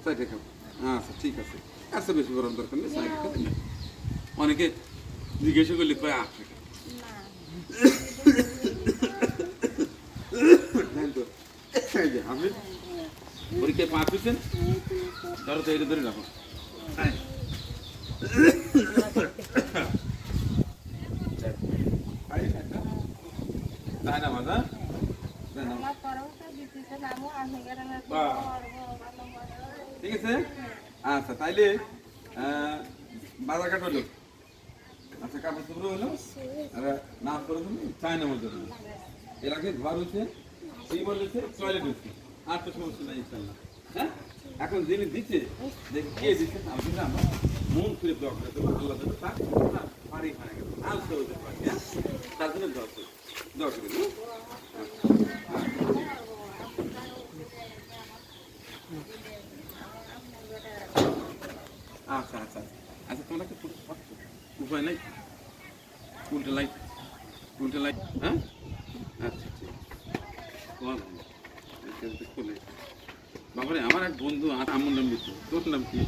চাইটা খাবো। আচ্ছা ঠিক আছে, আচ্ছা বেশি গরম দরকার নেই, চাইটা খাবেন না। অনেকে জিজ্ঞাসা করলে কয় 8 টাকা। জানেন তো, এই যে আপনি পরীক্ষায় পাস হয়েছেন, ধরো তো এটা ধরে রাখো। তাই না মাজা? ঠিক আছে, আচ্ছা তাইলে বাজার কাট হলো, আচ্ছা কাপড় চোপড় হলো, আর নাম করে তুমি চায় না মধ্যে এর আগে ঘর হচ্ছে, সেই বলেছে টয়লেট হচ্ছে, আর তো সমস্যা নাই ইনশাল্লাহ। হ্যাঁ, এখন যিনি দিচ্ছে দেখি কে দিচ্ছে, আমরা মন খুলে দোয়া করে দেবো, আল্লাহ দেবো তার পারি পারে গেল আলসে হতে পারি। হ্যাঁ, তার জন্য দোয়া করে দেবো। আচ্ছা আচ্ছা আচ্ছা, তোমরা কি উপায় নাই, উল্টে লাইট, উল্টে লাইট। হ্যাঁ, আচ্ছা ঠিক আছে, তোমার বাবারে আমার এক বন্ধু আমার নাম দিচ্ছে, তোর নাম কি?